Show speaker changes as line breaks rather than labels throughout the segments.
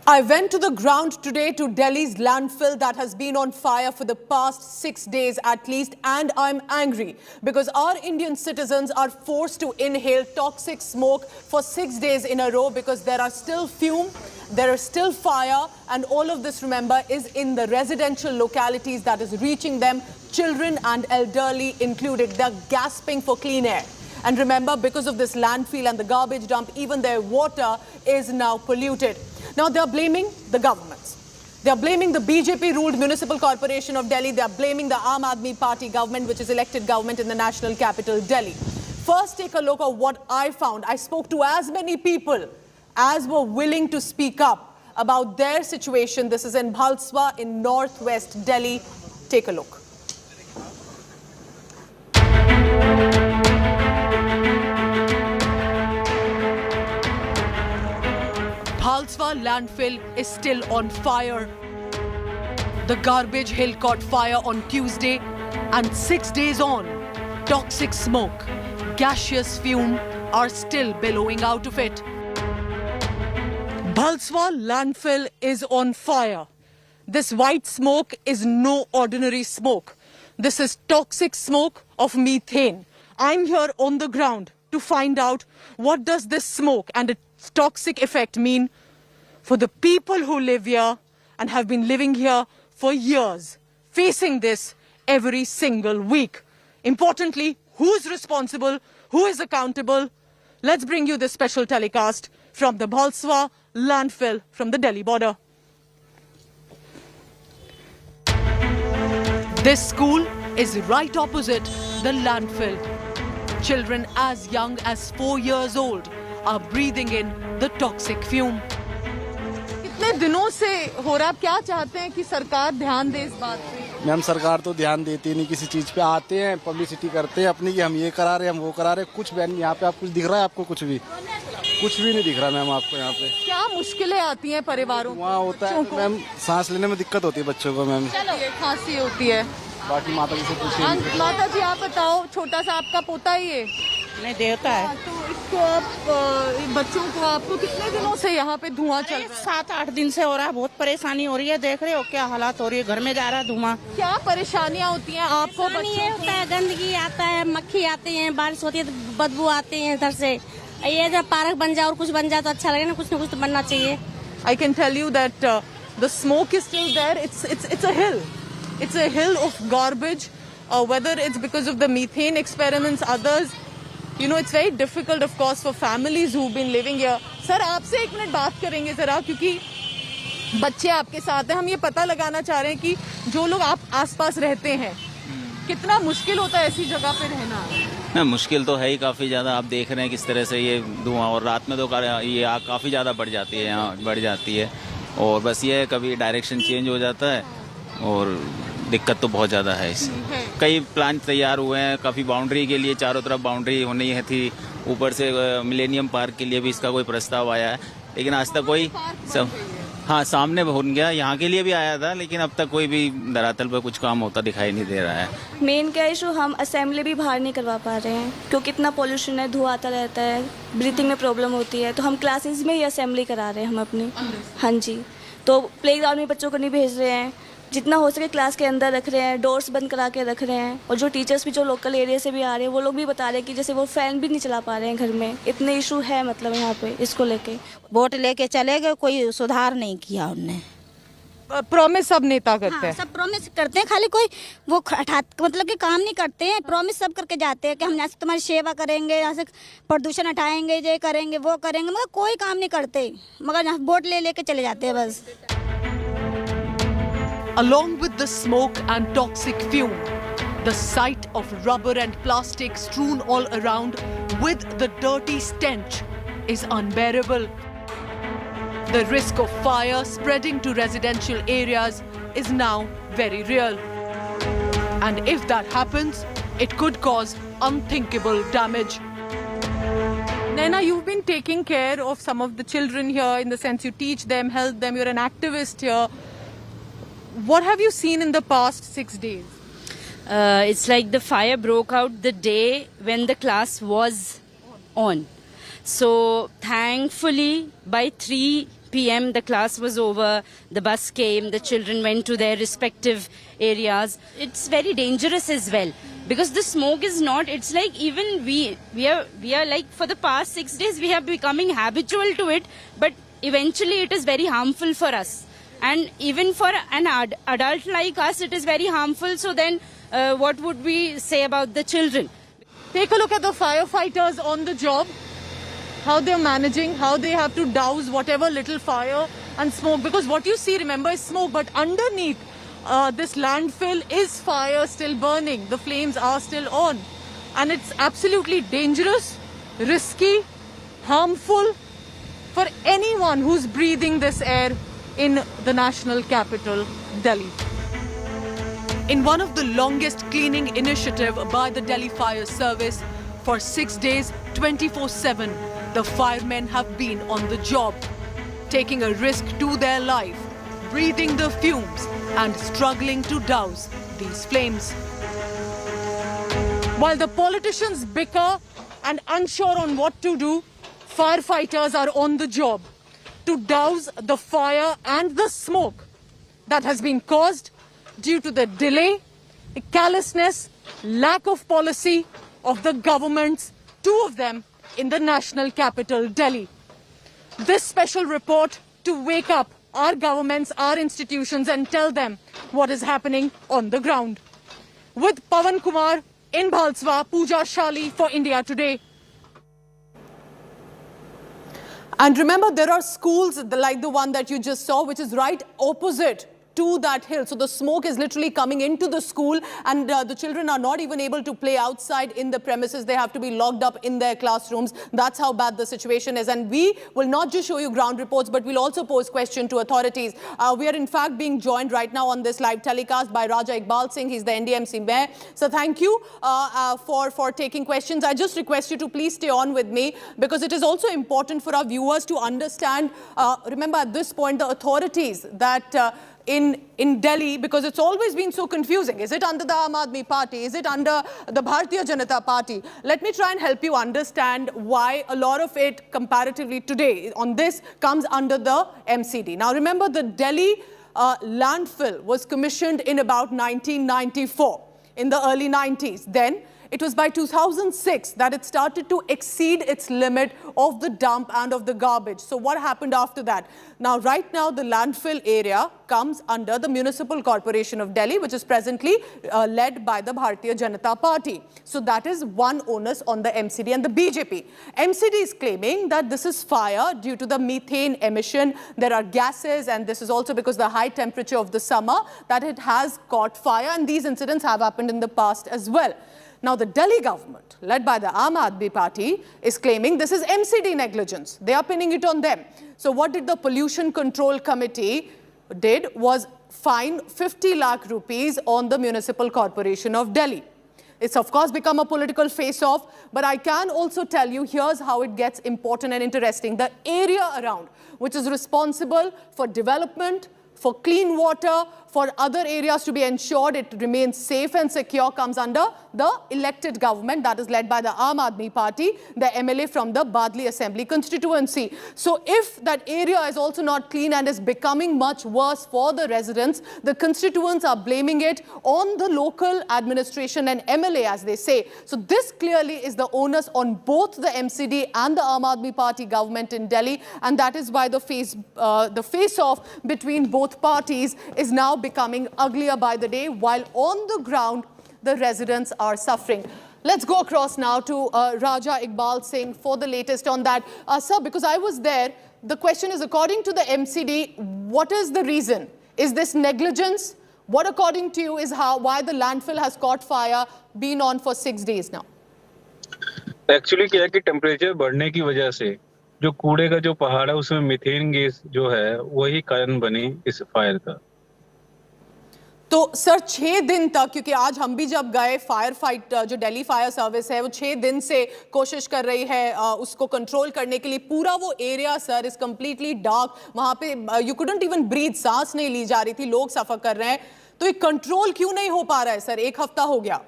I went to the ground today to Delhi's landfill that has been on fire for the past 6 days at least, and I'm angry because our Indian citizens are forced to inhale toxic smoke for 6 days in a row because there are still fume, there is still fire, and all of this, remember, is in the residential localities that is reaching them, children and elderly included. They're gasping for clean air. And remember, because of this landfill and the garbage dump, even their water is now polluted. Now, they are blaming the governments. They are blaming the BJP-ruled Municipal Corporation of Delhi. They are blaming the Aam Aadmi Party government, which is elected government in the national capital, Delhi. First, take a look at what I found. I spoke to as many people as were willing to speak up about their situation. This is in Bhalswa in northwest Delhi. Take a look. Bhalswa Landfill is still on fire. The garbage hill caught fire on Tuesday, and 6 days on, toxic smoke, gaseous fume are still billowing out of it. Bhalswa Landfill is on fire. This white smoke is no ordinary smoke. This is toxic smoke of methane. I'm here on the ground to find out what does this smoke and its toxic effect mean for the people who live here and have been living here for years, facing this every single week. Importantly, who's responsible? Who is accountable? Let's bring you this special telecast from the Bhalswa Landfill from the Delhi border. This school is right opposite the landfill. Children as young as 4 years old are breathing in the toxic fume. कितने दिनों से हो रहा है, आप क्या चाहते हैं कि सरकार ध्यान दे इस बात पे?
मैम, सरकार तो ध्यान देती नहीं किसी चीज पे। आते हैं, पब्लिसिटी करते हैं अपनी कि हम ये करा रहे हैं, हम वो करा रहे हैं। कुछ बैन यहाँ पे आप कुछ दिख रहा है? आपको कुछ भी नहीं दिख रहा मैम आपको यहाँ पे।
क्या मुश्किलें आती हैं परिवारों को?
वहाँ होता है मैम, सांस लेने में दिक्कत होती है बच्चों को मैम,
खांसी होती है।
बाकी माता जी से पूछिए।
माता जी, आप बताओ, छोटा सा आपका पोता ही है?
नहीं, देवता है।
तो इसको आप बच्चों को, आपको कितने दिनों से यहाँ पे धुआं चल रहा है?
7-8 दिन से हो रहा है। बहुत परेशानी हो रही है। देख रहे हो क्या हालात हो रही है, घर में जा रहा है धुआं।
क्या परेशानियाँ होती हैं आपको?
ये होता है, गंदगी आता है, मक्खी आती है, बारिश होती है तो बदबू आती है इधर से। ये जब पार्क बन जाए और कुछ बन जाए तो अच्छा लगे ना, कुछ तो बनना चाहिए।
I can tell you that the smoke is still there. It's a hill. It's a hill of garbage. Whether it's because of the methane experiments, others, you know, it's very difficult, of course, for families who've been living here. Sir, आपसे 1 minute बात करेंगे जरा, क्योंकि बच्चे आपके साथ हैं। हम ये पता लगाना चाह रहे हैं कि जो लोग आप आसपास रहते हैं, कितना मुश्किल होता है ऐसी जगह पे रहना?
मुश्किल तो है ही काफ़ी ज़्यादा। आप देख रहे हैं किस तरह से ये धुआं, और रात में तो ये आग काफ़ी ज़्यादा बढ़ जाती है, यहाँ बढ़ जाती है। और बस ये कभी डायरेक्शन चेंज हो जाता है और दिक्कत तो बहुत ज़्यादा है इससे। कई प्लान तैयार हुए हैं, काफ़ी बाउंड्री के लिए, चारों तरफ बाउंड्री होनी है थी। ऊपर से मिलेनियम पार्क के लिए भी इसका कोई प्रस्ताव आया है, लेकिन आज तक कोई हाँ, सामने हो गया, यहाँ के लिए भी आया था, लेकिन अब तक कोई भी धरातल पर कुछ काम होता दिखाई नहीं दे रहा है।
मेन क्या इशू, हम असेंबली भी बाहर नहीं करवा पा रहे हैं क्योंकि इतना पोल्यूशन है, धुआं आता रहता है, ब्रीथिंग में प्रॉब्लम होती है। तो हम क्लासेस में ही असेंबली करा रहे हैं हम अपनी। हाँ जी, तो प्लेग्राउंड में बच्चों को नहीं भेज रहे हैं, जितना हो सके क्लास के अंदर रख रहे हैं, डोर्स बंद करा के रख रहे हैं। और जो टीचर्स भी जो लोकल एरिया से भी आ रहे हैं, वो लोग भी बता रहे हैं कि जैसे वो फैन भी नहीं चला पा रहे हैं घर में। इतने इशू है मतलब यहाँ पे इसको लेके।
वोट लेके चले गए, कोई सुधार नहीं किया उनने।
प्रॉमिस सब नेता करते हैं।
सब प्रॉमिस करते हैं, खाली कोई वो मतलब कि काम नहीं करते हैं। प्रॉमिस सब करके जाते हैं कि हम यहाँ से तुम्हारी सेवा करेंगे, यहाँ से प्रदूषण हटाएंगे, ये करेंगे, वो करेंगे, मगर कोई काम नहीं करते। मगर यहाँ वोट ले लेके चले जाते हैं बस।
Along with the smoke and toxic fume, the sight of rubber and plastic strewn all around with the dirty stench is unbearable. The risk of fire spreading to residential areas is now very real. And if that happens, it could cause unthinkable damage. Naina, you've been taking care of some of the children here, in the sense you teach them, help them, you're an activist here. What have you seen in the past 6 days?
It's like the fire broke out the day when the class was on. So thankfully by 3 p.m. the class was over, the bus came, the children went to their respective areas. It's very dangerous as well. Because the smoke is not, it's like even we are like for the past 6 days we have becoming habitual to it, but eventually it is very harmful for us. And even for an adult like us, it is very harmful. So then what would we say about the children?
Take a look at the firefighters on the job, how they're managing, how they have to douse whatever little fire and smoke. Because what you see, remember, is smoke, but underneath this landfill is fire still burning. The flames are still on. And it's absolutely dangerous, risky, harmful for anyone who's breathing this air in the national capital, Delhi. In one of the longest cleaning initiative by the Delhi Fire Service, for 6 days, 24/7, the firemen have been on the job, taking a risk to their life, breathing the fumes and struggling to douse these flames. While the politicians bicker and unsure on what to do, firefighters are on the job to douse the fire and the smoke that has been caused due to the delay, carelessness, lack of policy of the governments, two of them in the national capital, Delhi. This special report to wake up our governments, our institutions, and tell them what is happening on the ground. With Pawan Kumar in Bhalswa, Pooja Shali for India Today. And remember, there are schools like the one that you just saw, which is right opposite to that hill. So the smoke is literally coming into the school, and the children are not even able to play outside in the premises. They have to be locked up in their classrooms. That's how bad the situation is. And we will not just show you ground reports, but we'll also pose question to authorities. We are in fact being joined right now on this live telecast by Raja Iqbal Singh. He's the NDMC mayor. So thank you for taking questions. I just request you to please stay on with me, because it is also important for our viewers to understand. Remember, at this point, the authorities that in Delhi, because it's always been so confusing. Is it under the Aam Aadmi Party? Is it under the Bharatiya Janata Party? Let me try and help you understand why a lot of it comparatively today on this comes under the MCD. Now remember, the Delhi landfill was commissioned in about 1994, in the early 90s. Then it was by 2006 that it started to exceed its limit of the dump and of the garbage. So what happened after that? Now, right now, the landfill area comes under the Municipal Corporation of Delhi, which is presently led by the Bharatiya Janata Party. So that is one onus on the MCD and the BJP. MCD is claiming that this is fire due to the methane emission. There are gases, and this is also because the high temperature of the summer that it has caught fire, and these incidents have happened in the past as well. Now, the Delhi government, led by the Aam Aadmi Party, is claiming this is MCD negligence. They are pinning it on them. So what did the Pollution Control Committee did was fine 50 lakh rupees on the Municipal Corporation of Delhi. It's of course become a political face-off, but I can also tell you, here's how it gets important and interesting. The area around, which is responsible for development, for clean water, for other areas to be ensured it remains safe and secure, comes under the elected government that is led by the Aam Aadmi Party, the MLA from the Badli Assembly constituency. So if that area is also not clean and is becoming much worse for the residents, the constituents are blaming it on the local administration and MLA, as they say. So this clearly is the onus on both the MCD and the Aam Aadmi Party government in Delhi, and that is why the face-off between both parties is now becoming uglier by the day, while on the ground, the residents are suffering. Let's go across now to Raja Iqbal Singh for the latest on that. Sir, because I was there, the question is, according to the MCD, what is the reason? Is this negligence? What, according to you, is why the landfill has caught fire, been on for 6 days now?
Actually क्या है कि temperature बढ़ने की वजह से जो कूड़े का जो पहाड़ है उसमें मीथेन गैस जो है वही कारण बनी इस फायर का।
तो सर 6 दिन तक, क्योंकि आज हम भी जब गए, फायर फाइट जो दिल्ली फायर सर्विस है वो 6 दिन से कोशिश कर रही है उसको कंट्रोल करने के लिए। पूरा वो area sir is completely dark, वहां पे यू कुडंट इवन ब्रीथ, सांस नहीं ली जा रही थी, लोग सफर कर रहे हैं। तो ये कंट्रोल क्यों नहीं हो पा रहा है सर? 1 हफ्ता हो गया।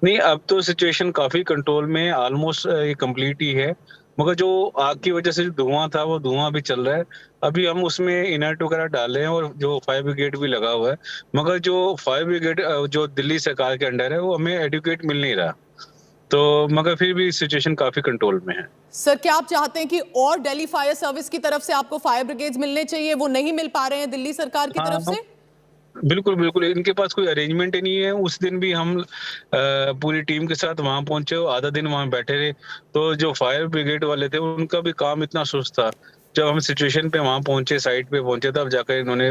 नहीं, अब तो सिचुएशन काफी कंट्रोल में, ऑलमोस्ट ये कंप्लीट ही है, मगर जो आग की वजह से जो धुआं था वो धुआं अभी चल रहा है। अभी हम उसमें इनर्ट वगैरह डाले हैं और जो फायर ब्रिगेड भी लगा हुआ है, मगर जो फायर ब्रिगेड जो दिल्ली सरकार के अंडर है वो हमें एडुकेट मिल नहीं रहा, तो मगर फिर भी सिचुएशन काफी कंट्रोल में है।
सर, क्या आप चाहते हैं कि और दिल्ली फायर सर्विस की तरफ से आपको फायर ब्रिगेड्स मिलने चाहिए, वो नहीं मिल पा रहे हैं दिल्ली सरकार की तरफ
हाँ,
से?
बिल्कुल बिल्कुल, इनके पास कोई अरेंजमेंट ही नहीं है। उस दिन भी हम पूरी टीम के साथ वहां पहुंचे, आधा दिन वहां बैठे रहे, तो जो फायर ब्रिगेड वाले थे उनका भी काम इतना सुस्त था। जब हम सिचुएशन पे वहां पहुंचे, साइट पे पहुंचे, तब जाकर इन्होंने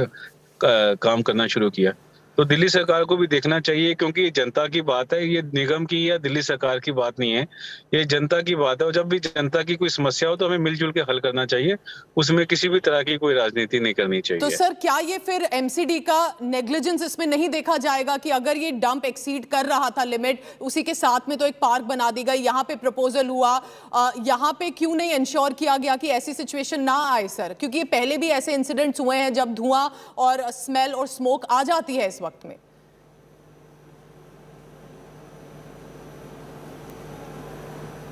काम करना शुरू किया। तो दिल्ली सरकार को भी देखना चाहिए, क्योंकि ये जनता की बात है, ये निगम की या दिल्ली सरकार की बात नहीं है, ये जनता की बात है। और जब भी जनता की कोई समस्या हो तो हमें मिलजुल के हल करना चाहिए, उसमें किसी भी तरह की कोई राजनीति नहीं करनी चाहिए।
तो सर, क्या ये फिर एमसीडी का नेग्लिजेंस इसमें नहीं देखा जाएगा कि अगर ये डंप एक्सीड कर रहा था लिमिट, उसी के साथ में तो एक पार्क बना दी गई, यहाँ पे प्रपोजल हुआ, यहाँ पे क्यों नहीं इंश्योर किया गया कि ऐसी सिचुएशन ना आए सर? क्योंकि ये पहले भी ऐसे इंसिडेंट्स हुए हैं जब धुआं और स्मेल और स्मोक आ जाती है इस वक्त में।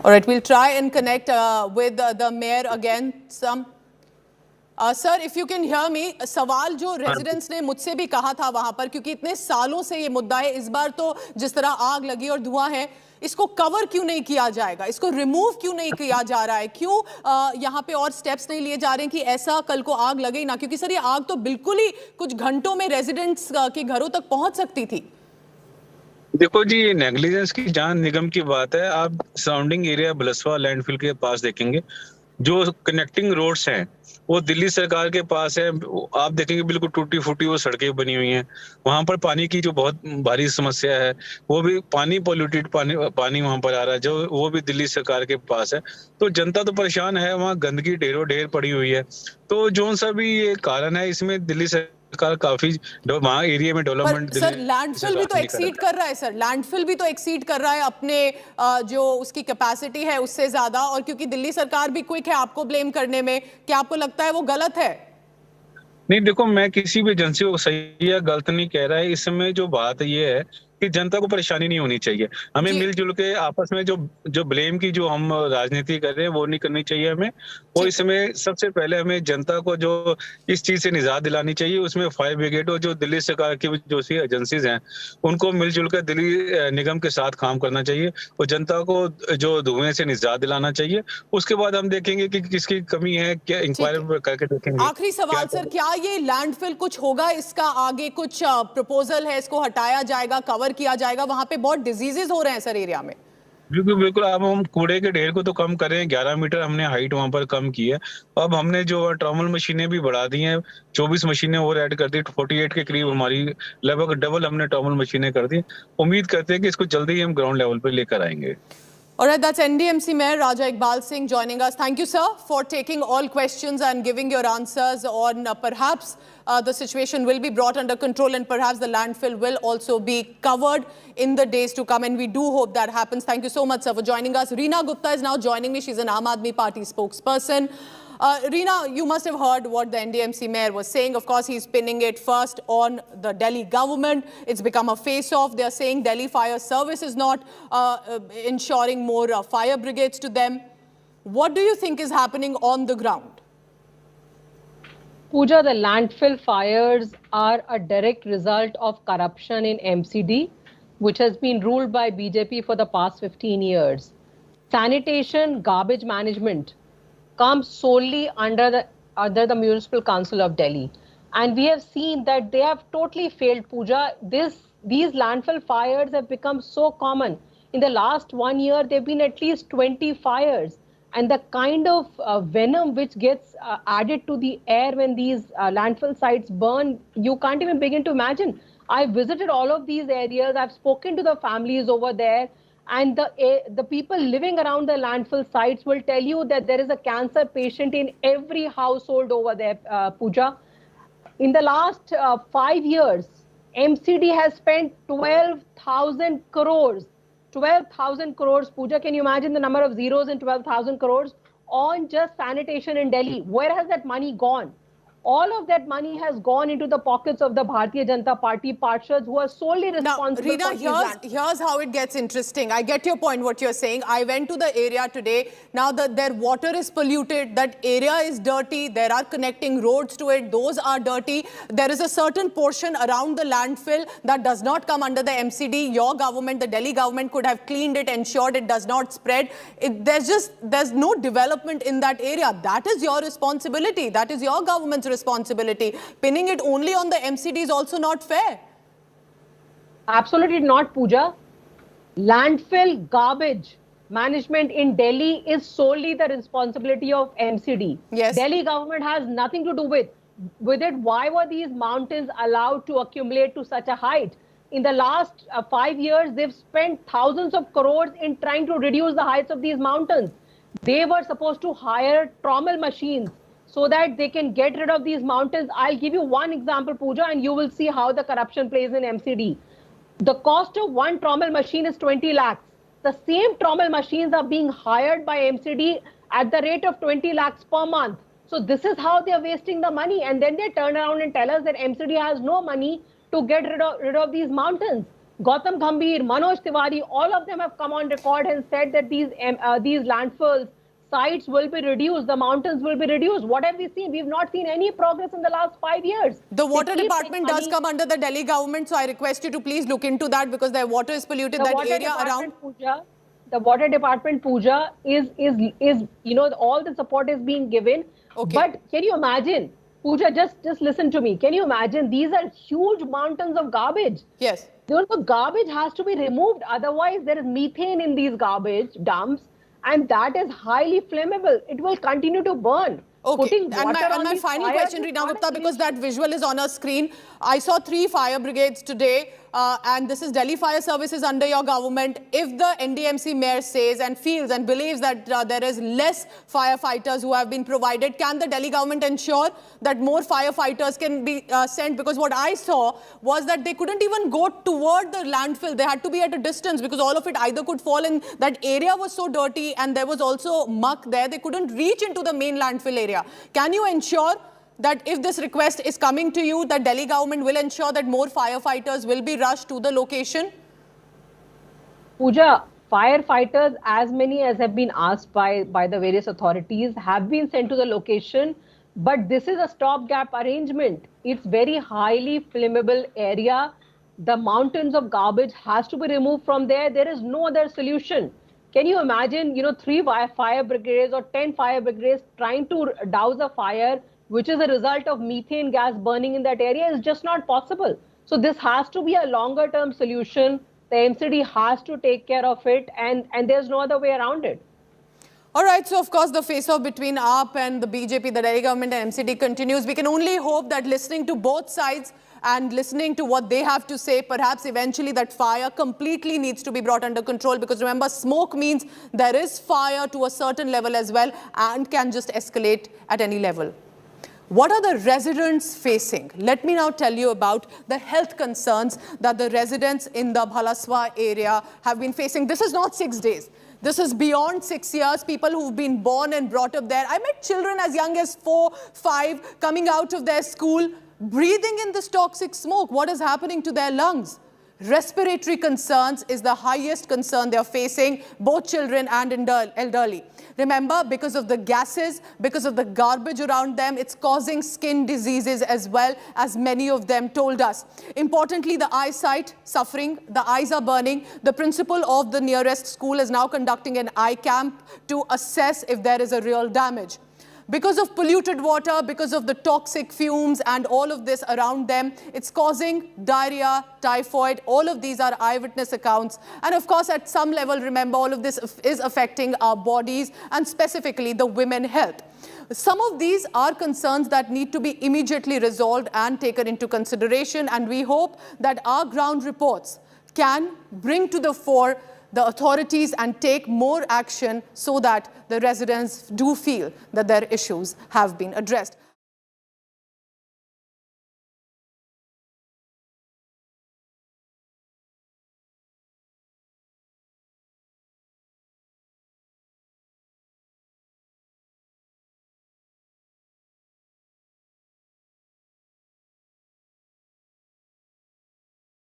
All right, we'll try and connect with the mayor again. Sir, if you can hear me, सवाल जो रेजिडेंट्स ने मुझसे भी कहा था वहां पर, क्योंकि इतने सालों से ये मुद्दा है, इस बार तो जिस तरह आग लगी और धुआं है, इसको कवर क्यों नहीं किया जाएगा, इसको रिमूव क्यों नहीं किया जा रहा है, क्यों यहाँ पे और स्टेप्स नहीं लिए जा रहे हैं कि ऐसा कल को आग लगे ही ना? क्योंकि सर, ये आग तो बिल्कुल ही कुछ घंटों में रेजिडेंट्स के घरों तक पहुंच सकती थी।
देखो जी, ये नेग्लिजेंस की जान निगम की बात है। आप सराउंडिंग एरिया भलसवा लैंडफिल के पास देखेंगे, जो कनेक्टिंग रोड्स हैं वो दिल्ली सरकार के पास है। आप देखेंगे बिल्कुल टूटी फूटी वो सड़कें बनी हुई हैं। वहां पर पानी की जो बहुत भारी समस्या है, वो भी पानी पोल्यूटेड पानी वहां पर आ रहा है, जो वो भी दिल्ली सरकार के पास है। तो जनता तो परेशान है, वहाँ गंदगी ढेरों ढेर पड़ी हुई है। तो जो सा भी ये कारण है, इसमें दिल्ली सरकार काफी वहाँ एरिया में डेवलपमेंट।
सर, लैंडफिल भी तो एक्सीड कर रहा है सर, लैंडफिल भी तो एक्सीड कर रहा है अपने जो उसकी कैपेसिटी है उससे ज्यादा, और क्योंकि दिल्ली सरकार भी क्विक है आपको ब्लेम करने में, क्या आपको लगता है वो गलत है?
नहीं, देखो, मैं किसी भी एजेंसी को सही या गलत नहीं कह रहा है। इस समय जो बात ये है कि जनता को परेशानी नहीं होनी चाहिए। हमें मिलजुल के आपस में जो ब्लेम की जो हम राजनीति कर रहे हैं वो नहीं करनी चाहिए हमें। और इसमें सबसे पहले हमें जनता को जो इस चीज से निजात दिलानी चाहिए, उसमें फायर ब्रिगेड और जो दिल्ली सरकार की जो सी एजेंसीज हैं उनको मिलजुल कर दिल्ली निगम के साथ काम करना चाहिए और जनता को जो धुएं से निजात दिलाना चाहिए। उसके बाद हम देखेंगे कि किसकी कमी है, क्या इंक्वायरी करके देखेंगे।
आखिरी सवाल सर, क्या ये लैंडफिल कुछ होगा, इसका आगे कुछ प्रपोजल है, इसको हटाया जाएगा, कवर किया जाएगा? वहां पे बहुत डिजीजेस हो रहे हैं सर एरिया में।
बिल्कुल बिल्कुल, अब हम कूड़े के ढेर को तो कम करें, 11 मीटर हमने हाइट वहां पर कम की है। अब हमने जो ट्रॉमल मशीनें भी बढ़ा दी हैं, 24 मशीनें और ऐड कर दी, 48 के करीब हमारी लगभग डबल हमने ट्रॉमल मशीनें कर दी। उम्मीद करते हैं कि इसको जल्दी ही हम ग्राउंड लेवल पर लेकर आएंगे।
All right, that's NDMC Mayor Raja Iqbal Singh joining us. Thank you, sir, for taking all questions and giving your answers on perhaps the situation will be brought under control and perhaps the landfill will also be covered in the days to come. And we do hope that happens. Thank you so much, sir, for joining us. Reena Gupta is now joining me. She's an Aam Aadmi Party spokesperson. Reena, you must have heard what the NDMC mayor was saying. Of course, he's pinning it first on the Delhi government. It's become a face-off. They're saying Delhi Fire Service is not ensuring more fire brigades to them. What do you think is happening on the ground?
Pooja, the landfill fires are a direct result of corruption in MCD, which has been ruled by BJP for the past 15 years. Sanitation, garbage management comes solely under the Municipal Council of Delhi. And we have seen that they have totally failed, Pooja. These landfill fires have become so common. In the last 1 year, there have been at least 20 fires. And the kind of venom which gets added to the air when these landfill sites burn, you can't even begin to imagine. I visited all of these areas. I've spoken to the families over there. And the people living around the landfill sites will tell you that there is a cancer patient in every household over there, Pooja. In the last 5 years, MCD has spent 12,000 crores. 12,000 crores, Pooja. Can you imagine the number of zeros in 12,000 crores on just sanitation in Delhi? Where has that money gone? All of that money has gone into the pockets of the Bharatiya Janata Party Parshads who are solely
Now,
responsible
Reena,
for these lands.
here's how it gets interesting. I get your point, what you're saying. I went to the area today. Now, their water is polluted. That area is dirty. There are connecting roads to it. Those are dirty. There is a certain portion around the landfill that does not come under the MCD. Your government, the Delhi government, could have cleaned it, ensured it does not spread. There's no development in that area. That is your responsibility. That is your government's responsibility. Pinning it only on the MCD is also not fair.
Absolutely not, Pooja. Landfill garbage management in Delhi is solely the responsibility of MCD.
Yes.
Delhi government has nothing to do with it. Why were these mountains allowed to accumulate to such a height? In the last 5 years, they've spent thousands of crores in trying to reduce the heights of these mountains. They were supposed to hire trommel machines so that they can get rid of these mountains. I'll give you one example, Pooja, and you will see how the corruption plays in MCD. The cost of one trommel machine is 20 lakhs. The same trommel machines are being hired by MCD at the rate of 20 lakhs per month. So this is how they are wasting the money. And then they turn around and tell us that MCD has no money to get rid of these mountains. Gautam Gambhir, Manoj Tiwari, all of them have come on record and said that these landfills sites will be reduced, the mountains will be reduced. What have we seen? We've not seen any progress in the last 5 years.
The water department does come under the Delhi government, so I request you to please look into that because their water is polluted. That area around.
Pooja, the water department, Pooja, is all the support is being given.
Okay.
But can you imagine, Pooja, just listen to me. Can you imagine? These are huge mountains of garbage.
Yes.
The garbage has to be removed. Otherwise, there is methane in these garbage dumps. And that is highly flammable. It will continue to burn.
Okay, and my final question, Reena Gupta, because that visual is on our screen. I saw 3 fire brigades today, and this is Delhi Fire Services under your government. If the NDMC mayor says and feels and believes that there is less firefighters who have been provided, can the Delhi government ensure that more firefighters can be sent? Because what I saw was that they couldn't even go toward the landfill. They had to be at a distance because all of it either could fall in. That area was so dirty and there was also muck there. They couldn't reach into the main landfill area. Can you ensure that if this request is coming to you, that Delhi government will ensure that more firefighters will be rushed to the location?
Pooja, firefighters, as many as have been asked by the various authorities, have been sent to the location. But this is a stopgap arrangement. It's very highly flammable area. The mountains of garbage has to be removed from there. There is no other solution. Can you imagine, 3 fire brigades or 10 fire brigades trying to douse a fire, which is a result of methane gas burning in that area, is just not possible. So this has to be a longer term solution. The MCD has to take care of it, and there's no other way around it.
All right, so of course the face-off between AAP and the BJP, the Delhi government and MCD continues. We can only hope that listening to both sides and listening to what they have to say, perhaps eventually that fire completely needs to be brought under control, because remember, smoke means there is fire to a certain level as well and can just escalate at any level. What are the residents facing? Let me now tell you about the health concerns that the residents in the Bhalswa area have been facing. This is not 6 days. This is beyond 6 years, people who've been born and brought up there. I met children as young as 4, 5 coming out of their school, breathing in this toxic smoke. What is happening to their lungs? Respiratory concerns is the highest concern they're facing, both children and elderly. Remember, because of the gases, because of the garbage around them, it's causing skin diseases as well, as many of them told us. Importantly, the eyesight suffering, the eyes are burning. The principal of the nearest school is now conducting an eye camp to assess if there is a real damage. Because of polluted water, because of the toxic fumes and all of this around them, it's causing diarrhea, typhoid. All of these are eyewitness accounts. And of course, at some level, remember, all of this is affecting our bodies and specifically the women's health. Some of these are concerns that need to be immediately resolved and taken into consideration. And we hope that our ground reports can bring to the fore the authorities and take more action so that the residents do feel that their issues have been addressed.